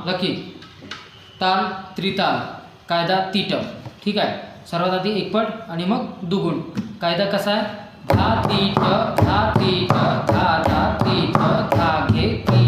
Lucky, ताल त्रिताल, कायदा तीट. ठीक आहे. सर्वात आधी एकपट आणि मग दुगुण. कायदा कसा आहे? धा तीट धा तीट धा धा तीट धा घे ती